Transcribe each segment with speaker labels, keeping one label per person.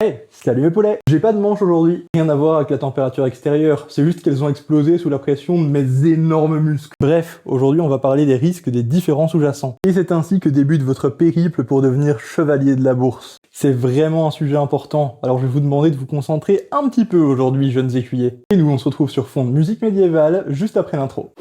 Speaker 1: Hey, salut mes poulets! J'ai pas de manche aujourd'hui, rien à voir avec la température extérieure, c'est juste qu'elles ont explosé sous la pression de mes énormes muscles. Bref, aujourd'hui on va parler des risques des différents sous-jacents. Et c'est ainsi que débute votre périple pour devenir chevalier de la bourse. C'est vraiment un sujet important, alors je vais vous demander de vous concentrer un petit peu aujourd'hui, jeunes écuyers. Et nous on se retrouve sur fond de musique médiévale, juste après l'intro.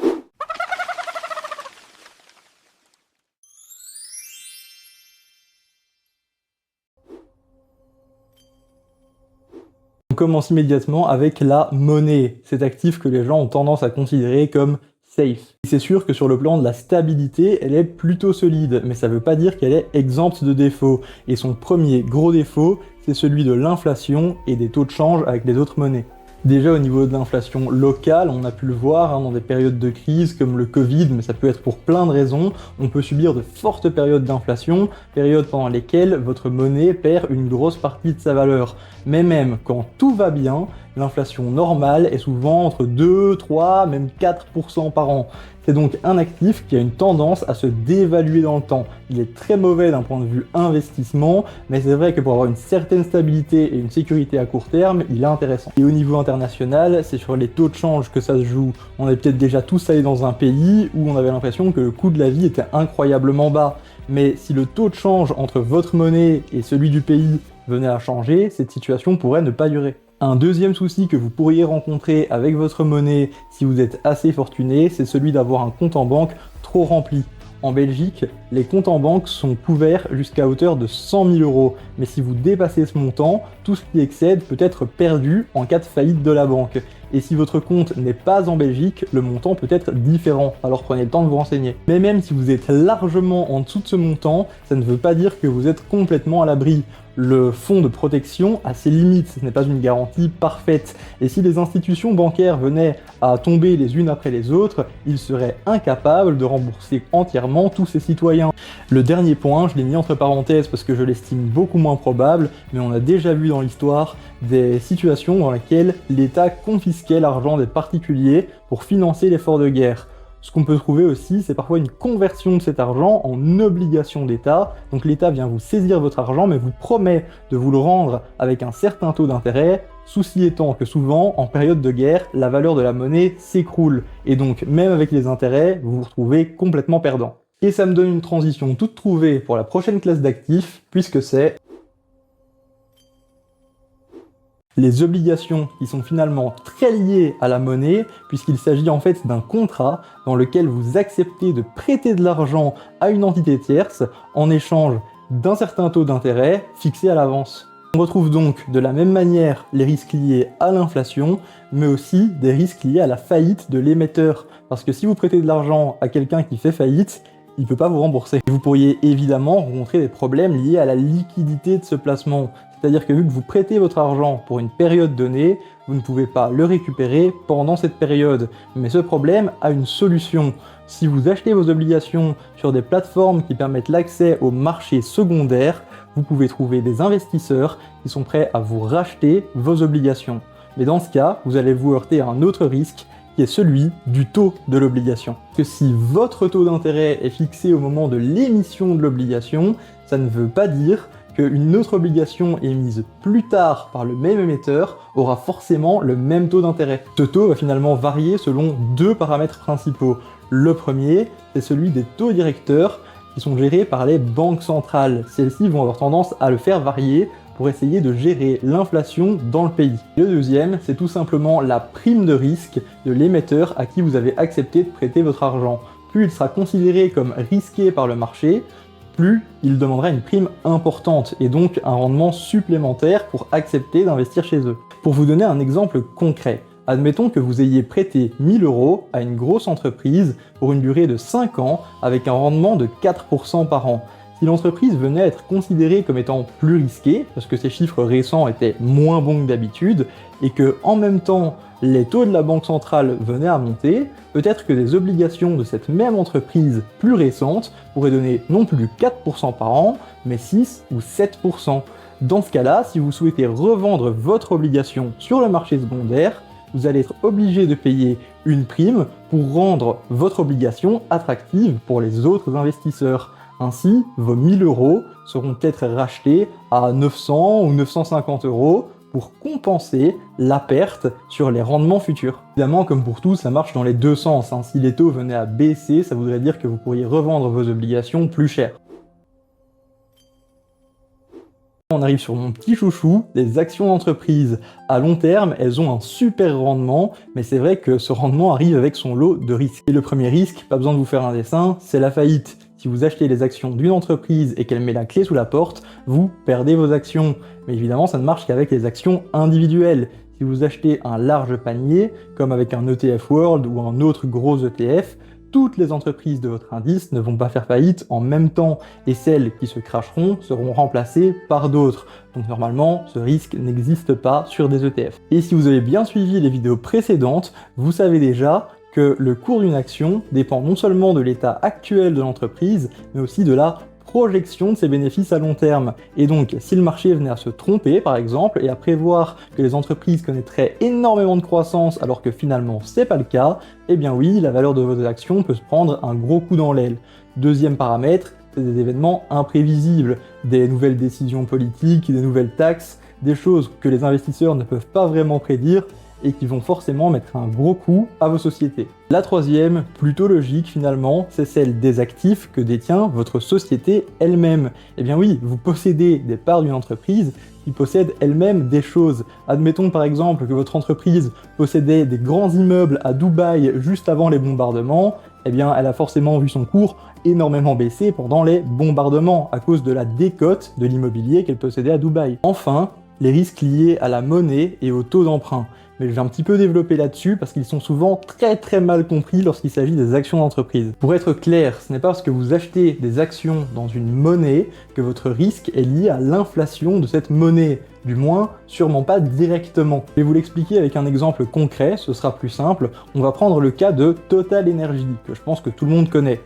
Speaker 1: On commence immédiatement avec la monnaie, cet actif que les gens ont tendance à considérer comme safe. C'est sûr que sur le plan de la stabilité, elle est plutôt solide, mais ça veut pas dire qu'elle est exempte de défauts. Et son premier gros défaut, c'est celui de l'inflation et des taux de change avec les autres monnaies. Déjà au niveau de l'inflation locale, on a pu le voir dans des périodes de crise comme le Covid, mais ça peut être pour plein de raisons. On peut subir de fortes périodes d'inflation, périodes pendant lesquelles votre monnaie perd une grosse partie de sa valeur. Mais même quand tout va bien, l'inflation normale est souvent entre 2, 3, même 4% par an. C'est donc un actif qui a une tendance à se dévaluer dans le temps. Il est très mauvais d'un point de vue investissement, mais c'est vrai que pour avoir une certaine stabilité et une sécurité à court terme, il est intéressant. Et au niveau international, c'est sur les taux de change que ça se joue. On est peut-être déjà tous allés dans un pays où on avait l'impression que le coût de la vie était incroyablement bas. Mais si le taux de change entre votre monnaie et celui du pays venait à changer, cette situation pourrait ne pas durer. Un deuxième souci que vous pourriez rencontrer avec votre monnaie si vous êtes assez fortuné, c'est celui d'avoir un compte en banque trop rempli. En Belgique, les comptes en banque sont couverts jusqu'à hauteur de 100 000 €, mais si vous dépassez ce montant, tout ce qui excède peut être perdu en cas de faillite de la banque. Et si votre compte n'est pas en Belgique, le montant peut être différent, alors prenez le temps de vous renseigner. Mais même si vous êtes largement en dessous de ce montant, ça ne veut pas dire que vous êtes complètement à l'abri. Le fonds de protection a ses limites, ce n'est pas une garantie parfaite. Et si les institutions bancaires venaient à tomber les unes après les autres, ils seraient incapables de rembourser entièrement tous ces citoyens. Le dernier point, je l'ai mis entre parenthèses parce que je l'estime beaucoup moins probable, mais on a déjà vu dans l'histoire des situations dans lesquelles l'État confisquait l'argent des particuliers pour financer l'effort de guerre. Ce qu'on peut trouver aussi, c'est parfois une conversion de cet argent en obligation d'État. Donc l'État vient vous saisir votre argent, mais vous promet de vous le rendre avec un certain taux d'intérêt. Souci étant que souvent, en période de guerre, la valeur de la monnaie s'écroule. Et donc, même avec les intérêts, vous vous retrouvez complètement perdant. Et ça me donne une transition toute trouvée pour la prochaine classe d'actifs, puisque c'est les obligations qui sont finalement très liées à la monnaie, puisqu'il s'agit en fait d'un contrat dans lequel vous acceptez de prêter de l'argent à une entité tierce en échange d'un certain taux d'intérêt fixé à l'avance. On retrouve donc de la même manière les risques liés à l'inflation, mais aussi des risques liés à la faillite de l'émetteur. Parce que si vous prêtez de l'argent à quelqu'un qui fait faillite, il ne peut pas vous rembourser. Vous pourriez évidemment rencontrer des problèmes liés à la liquidité de ce placement. C'est-à-dire que vu que vous prêtez votre argent pour une période donnée, vous ne pouvez pas le récupérer pendant cette période. Mais ce problème a une solution. Si vous achetez vos obligations sur des plateformes qui permettent l'accès au marché secondaire, vous pouvez trouver des investisseurs qui sont prêts à vous racheter vos obligations. Mais dans ce cas, vous allez vous heurter à un autre risque, qui est celui du taux de l'obligation. Que si votre taux d'intérêt est fixé au moment de l'émission de l'obligation, ça ne veut pas dire qu'une autre obligation émise plus tard par le même émetteur aura forcément le même taux d'intérêt. Ce taux va finalement varier selon deux paramètres principaux. Le premier, c'est celui des taux directeurs qui sont gérés par les banques centrales. Celles-ci vont avoir tendance à le faire varier pour essayer de gérer l'inflation dans le pays. Le deuxième, c'est tout simplement la prime de risque de l'émetteur à qui vous avez accepté de prêter votre argent. Plus il sera considéré comme risqué par le marché, plus il demandera une prime importante et donc un rendement supplémentaire pour accepter d'investir chez eux. Pour vous donner un exemple concret, admettons que vous ayez prêté 1 000 € à une grosse entreprise pour une durée de 5 ans avec un rendement de 4% par an. Si l'entreprise venait à être considérée comme étant plus risquée, parce que ses chiffres récents étaient moins bons que d'habitude, et que en même temps les taux de la banque centrale venaient à monter, peut-être que des obligations de cette même entreprise plus récente pourraient donner non plus 4% par an, mais 6 ou 7%. Dans ce cas-là, si vous souhaitez revendre votre obligation sur le marché secondaire, vous allez être obligé de payer une prime pour rendre votre obligation attractive pour les autres investisseurs. Ainsi, vos 1000 € seront peut-être rachetés à 900 ou 950 € pour compenser la perte sur les rendements futurs. Évidemment, comme pour tout, ça marche dans les deux sens, hein. Si les taux venaient à baisser, ça voudrait dire que vous pourriez revendre vos obligations plus cher. On arrive sur mon petit chouchou, les actions d'entreprise. À long terme, elles ont un super rendement, mais c'est vrai que ce rendement arrive avec son lot de risques. Et le premier risque, pas besoin de vous faire un dessin, c'est la faillite. Si vous achetez les actions d'une entreprise et qu'elle met la clé sous la porte, vous perdez vos actions. Mais évidemment, ça ne marche qu'avec les actions individuelles. Si vous achetez un large panier, comme avec un ETF World ou un autre gros ETF, toutes les entreprises de votre indice ne vont pas faire faillite en même temps, et celles qui se cracheront seront remplacées par d'autres. Donc normalement, ce risque n'existe pas sur des ETF. Et si vous avez bien suivi les vidéos précédentes, vous savez déjà que le cours d'une action dépend non seulement de l'état actuel de l'entreprise, mais aussi de la projection de ses bénéfices à long terme. Et donc, si le marché venait à se tromper, par exemple, et à prévoir que les entreprises connaîtraient énormément de croissance alors que finalement c'est pas le cas, eh bien oui, la valeur de vos actions peut se prendre un gros coup dans l'aile. Deuxième paramètre, c'est des événements imprévisibles, des nouvelles décisions politiques, des nouvelles taxes, des choses que les investisseurs ne peuvent pas vraiment prédire et qui vont forcément mettre un gros coup à vos sociétés. La troisième, plutôt logique finalement, c'est celle des actifs que détient votre société elle-même. Eh bien oui, vous possédez des parts d'une entreprise qui possède elle-même des choses. Admettons par exemple que votre entreprise possédait des grands immeubles à Dubaï juste avant les bombardements, eh bien elle a forcément vu son cours énormément baisser pendant les bombardements à cause de la décote de l'immobilier qu'elle possédait à Dubaï. Enfin, les risques liés à la monnaie et au taux d'emprunt. Mais je vais un petit peu développer là-dessus parce qu'ils sont souvent très mal compris lorsqu'il s'agit des actions d'entreprise. Pour être clair, ce n'est pas parce que vous achetez des actions dans une monnaie que votre risque est lié à l'inflation de cette monnaie. Du moins, sûrement pas directement. Je vais vous l'expliquer avec un exemple concret, ce sera plus simple. On va prendre le cas de Total Energy, que je pense que tout le monde connaît.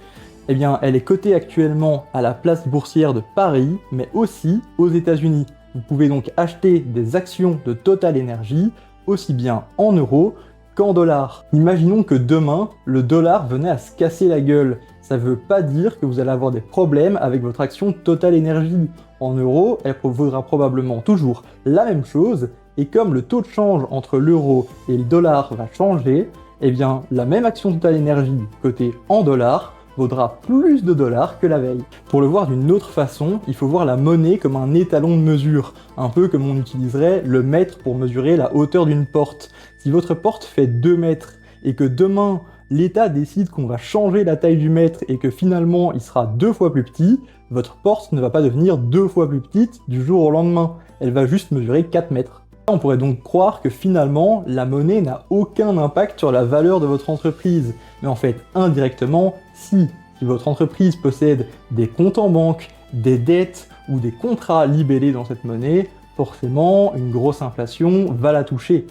Speaker 1: Eh bien, elle est cotée actuellement à la place boursière de Paris, mais aussi aux États-Unis. Vous pouvez donc acheter des actions de Total Energy aussi bien en euros qu'en dollars. Imaginons que demain, le dollar venait à se casser la gueule. Ça ne veut pas dire que vous allez avoir des problèmes avec votre action Total Energy. En euros, elle vaudra probablement toujours la même chose, et comme le taux de change entre l'euro et le dollar va changer, eh bien la même action Total Energy cotée en dollars vaudra plus de dollars que la veille. Pour le voir d'une autre façon, il faut voir la monnaie comme un étalon de mesure, un peu comme on utiliserait le mètre pour mesurer la hauteur d'une porte. Si votre porte fait 2 mètres et que demain l'État décide qu'on va changer la taille du mètre et que finalement il sera 2 fois plus petit, votre porte ne va pas devenir 2 fois plus petite du jour au lendemain, elle va juste mesurer 4 mètres. On pourrait donc croire que finalement, la monnaie n'a aucun impact sur la valeur de votre entreprise. Mais en fait, indirectement, si votre entreprise possède des comptes en banque, des dettes ou des contrats libellés dans cette monnaie, forcément, une grosse inflation va la toucher.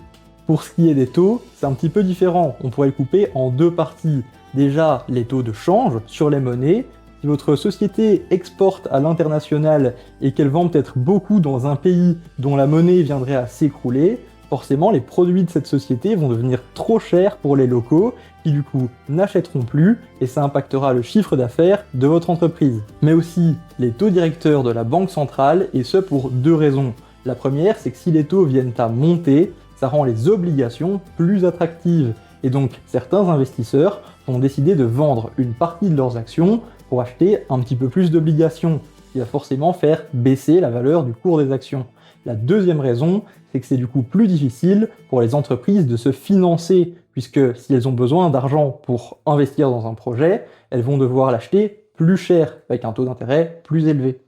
Speaker 1: Pour ce qui est des taux, c'est un petit peu différent. On pourrait le couper en 2 parties. Déjà, les taux de change sur les monnaies. Si votre société exporte à l'international et qu'elle vend peut-être beaucoup dans un pays dont la monnaie viendrait à s'écrouler, forcément les produits de cette société vont devenir trop chers pour les locaux qui du coup n'achèteront plus et ça impactera le chiffre d'affaires de votre entreprise. Mais aussi les taux directeurs de la banque centrale, et ce pour 2 raisons. La première, c'est que si les taux viennent à monter, ça rend les obligations plus attractives et donc certains investisseurs vont décider de vendre une partie de leurs actions pour acheter un petit peu plus d'obligations, ce qui va forcément faire baisser la valeur du cours des actions. La deuxième raison, c'est que c'est du coup plus difficile pour les entreprises de se financer, puisque si elles ont besoin d'argent pour investir dans un projet, elles vont devoir l'acheter plus cher, avec un taux d'intérêt plus élevé.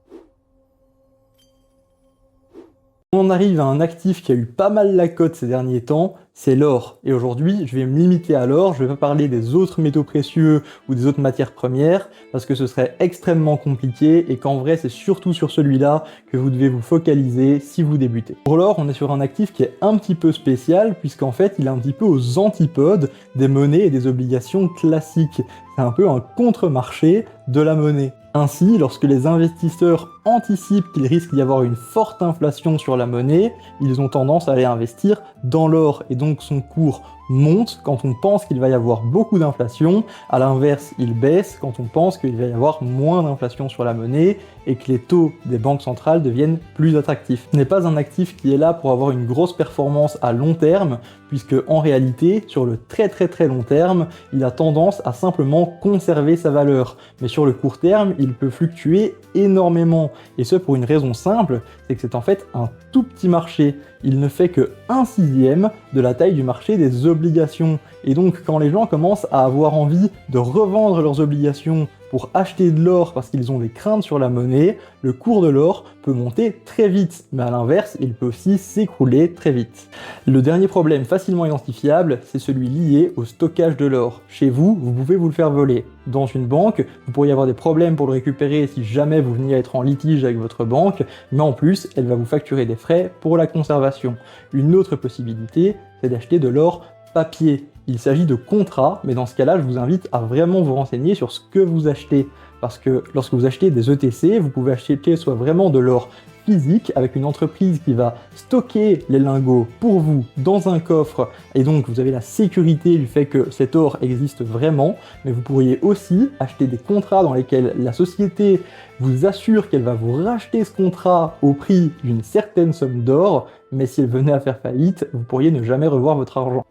Speaker 1: On arrive à un actif qui a eu pas mal la cote ces derniers temps, c'est l'or. Et aujourd'hui, je vais me limiter à l'or, je vais pas parler des autres métaux précieux ou des autres matières premières, parce que ce serait extrêmement compliqué et qu'en vrai, c'est surtout sur celui-là que vous devez vous focaliser si vous débutez. Pour l'or, on est sur un actif qui est un petit peu spécial, puisqu'en fait, il est un petit peu aux antipodes des monnaies et des obligations classiques. C'est un peu un contre-marché de la monnaie. Ainsi, lorsque les investisseurs anticipent qu'il risque d'y avoir une forte inflation sur la monnaie, ils ont tendance à aller investir dans l'or et donc son cours monte quand on pense qu'il va y avoir beaucoup d'inflation. À l'inverse, il baisse quand on pense qu'il va y avoir moins d'inflation sur la monnaie et que les taux des banques centrales deviennent plus attractifs. Ce n'est pas un actif qui est là pour avoir une grosse performance à long terme, puisque en réalité, sur le très long terme, il a tendance à simplement conserver sa valeur. Mais sur le court terme, il peut fluctuer énormément. Et ce pour une raison simple, c'est que c'est en fait un tout petit marché. Il ne fait que 1/6 de la taille du marché des obligations. Et donc quand les gens commencent à avoir envie de revendre leurs obligations pour acheter de l'or parce qu'ils ont des craintes sur la monnaie, le cours de l'or peut monter très vite, mais à l'inverse, il peut aussi s'écrouler très vite. Le dernier problème facilement identifiable, c'est celui lié au stockage de l'or. Chez vous, vous pouvez vous le faire voler. Dans une banque, vous pourriez avoir des problèmes pour le récupérer si jamais vous veniez à être en litige avec votre banque, mais en plus, elle va vous facturer des frais pour la conservation. Une autre possibilité, c'est d'acheter de l'or papier. Il s'agit de contrats, mais dans ce cas-là, je vous invite à vraiment vous renseigner sur ce que vous achetez. Parce que lorsque vous achetez des ETC, vous pouvez acheter soit vraiment de l'or physique avec une entreprise qui va stocker les lingots pour vous dans un coffre, et donc vous avez la sécurité du fait que cet or existe vraiment, mais vous pourriez aussi acheter des contrats dans lesquels la société vous assure qu'elle va vous racheter ce contrat au prix d'une certaine somme d'or, mais si elle venait à faire faillite, vous pourriez ne jamais revoir votre argent.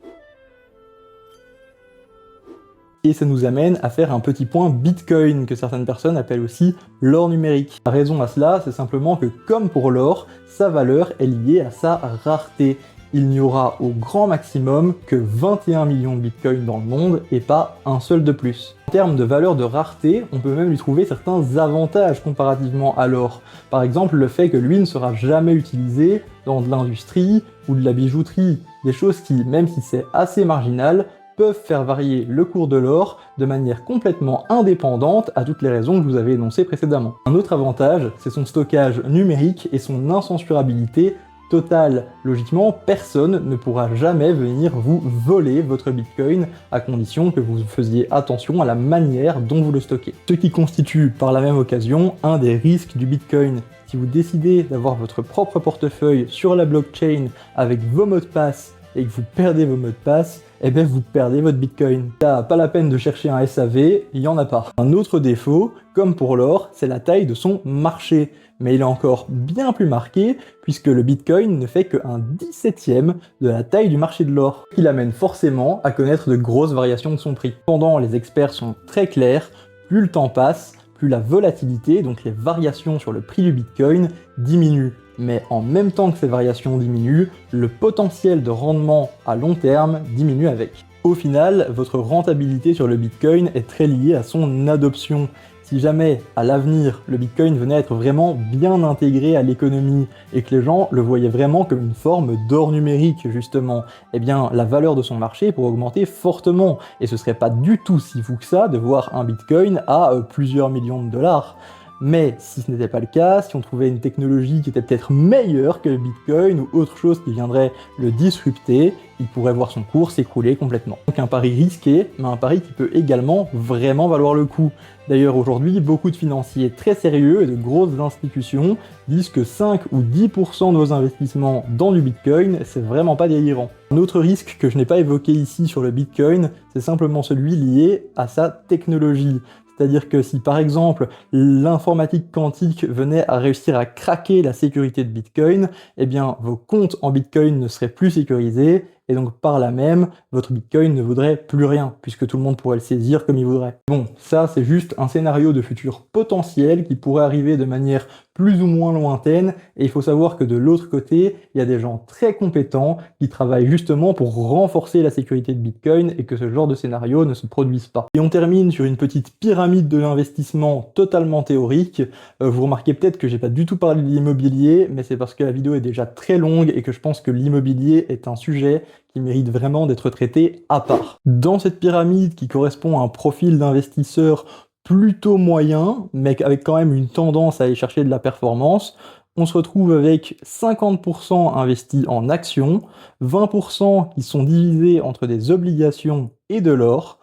Speaker 1: Et ça nous amène à faire un petit point Bitcoin, que certaines personnes appellent aussi l'or numérique. La raison à cela, c'est simplement que comme pour l'or, sa valeur est liée à sa rareté. Il n'y aura au grand maximum que 21 millions de bitcoins dans le monde et pas un seul de plus. En termes de valeur de rareté, on peut même lui trouver certains avantages comparativement à l'or. Par exemple, le fait que lui ne sera jamais utilisé dans de l'industrie ou de la bijouterie. Des choses qui, même si c'est assez marginal, peuvent faire varier le cours de l'or de manière complètement indépendante à toutes les raisons que je vous avais énoncées précédemment. Un autre avantage, c'est son stockage numérique et son incensurabilité totale. Logiquement, personne ne pourra jamais venir vous voler votre Bitcoin à condition que vous faisiez attention à la manière dont vous le stockez. Ce qui constitue par la même occasion un des risques du Bitcoin. Si vous décidez d'avoir votre propre portefeuille sur la blockchain avec vos mots de passe et que vous perdez vos mots de passe, eh bien vous perdez votre Bitcoin. Il n'y a pas la peine de chercher un SAV, il n'y en a pas. Un autre défaut, comme pour l'or, c'est la taille de son marché. Mais il est encore bien plus marqué, puisque le Bitcoin ne fait qu'un 17e de la taille du marché de l'or, ce qui l'amène forcément à connaître de grosses variations de son prix. Cependant, les experts sont très clairs, plus le temps passe, plus la volatilité, donc les variations sur le prix du Bitcoin, diminuent. Mais en même temps que ces variations diminuent, le potentiel de rendement à long terme diminue avec. Au final, votre rentabilité sur le Bitcoin est très liée à son adoption. Si jamais, à l'avenir, le Bitcoin venait à être vraiment bien intégré à l'économie et que les gens le voyaient vraiment comme une forme d'or numérique, justement, eh bien, la valeur de son marché pourrait augmenter fortement. Et ce serait pas du tout si fou que ça de voir un Bitcoin à plusieurs millions de dollars. Mais si ce n'était pas le cas, si on trouvait une technologie qui était peut-être meilleure que le Bitcoin ou autre chose qui viendrait le disrupter, il pourrait voir son cours s'écrouler complètement. Donc un pari risqué, mais un pari qui peut également vraiment valoir le coup. D'ailleurs aujourd'hui, beaucoup de financiers très sérieux et de grosses institutions disent que 5 ou 10% de vos investissements dans du Bitcoin, c'est vraiment pas délirant. Un autre risque que je n'ai pas évoqué ici sur le Bitcoin, c'est simplement celui lié à sa technologie. C'est-à-dire que si par exemple l'informatique quantique venait à réussir à craquer la sécurité de Bitcoin, eh bien vos comptes en Bitcoin ne seraient plus sécurisés et donc par là même, votre Bitcoin ne vaudrait plus rien, puisque tout le monde pourrait le saisir comme il voudrait. Bon, ça c'est juste un scénario de futur potentiel qui pourrait arriver de manière plus ou moins lointaine, et il faut savoir que de l'autre côté, il y a des gens très compétents qui travaillent justement pour renforcer la sécurité de Bitcoin et que ce genre de scénario ne se produise pas. Et on termine sur une petite pyramide de l'investissement totalement théorique. Vous remarquez peut-être que j'ai pas du tout parlé de l'immobilier, mais c'est parce que la vidéo est déjà très longue et que je pense que l'immobilier est un sujet qui mérite vraiment d'être traité à part. Dans cette pyramide qui correspond à un profil d'investisseur plutôt moyen, mais avec quand même une tendance à aller chercher de la performance, on se retrouve avec 50% investis en actions, 20% qui sont divisés entre des obligations et de l'or,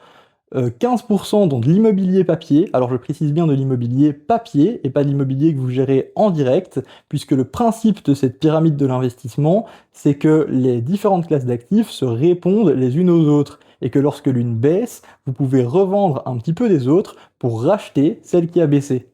Speaker 1: 15% dans de l'immobilier papier. Alors je précise bien de l'immobilier papier et pas de l'immobilier que vous gérez en direct, puisque le principe de cette pyramide de l'investissement, c'est que les différentes classes d'actifs se répondent les unes aux autres et que lorsque l'une baisse, vous pouvez revendre un petit peu des autres pour racheter celle qui a baissé.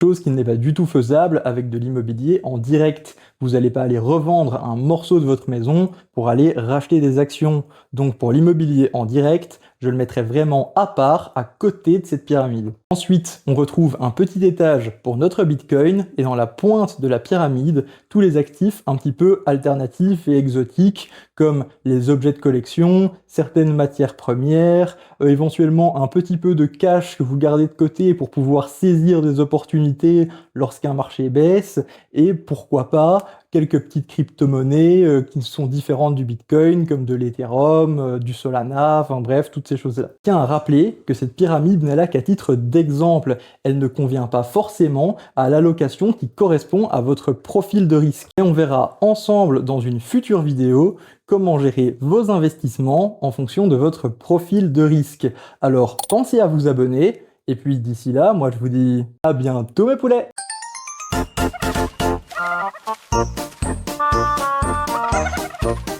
Speaker 1: Chose qui n'est pas du tout faisable avec de l'immobilier en direct. Vous n'allez pas aller revendre un morceau de votre maison pour aller racheter des actions. Donc pour l'immobilier en direct, je le mettrai vraiment à part, à côté de cette pyramide. Ensuite, on retrouve un petit étage pour notre Bitcoin, et dans la pointe de la pyramide, tous les actifs un petit peu alternatifs et exotiques, comme les objets de collection, certaines matières premières, éventuellement un petit peu de cash que vous gardez de côté pour pouvoir saisir des opportunités lorsqu'un marché baisse, et pourquoi pas quelques petites crypto-monnaies qui sont différentes du Bitcoin, comme de l'Ethereum, du Solana, enfin bref, toutes ces choses-là. Je tiens à rappeler que cette pyramide n'est là qu'à titre d'exemple. Elle ne convient pas forcément à l'allocation qui correspond à votre profil de risque. Et on verra ensemble dans une future vidéo comment gérer vos investissements en fonction de votre profil de risque. Alors pensez à vous abonner, et puis d'ici là, moi je vous dis à bientôt mes poulets!
Speaker 2: Thank you.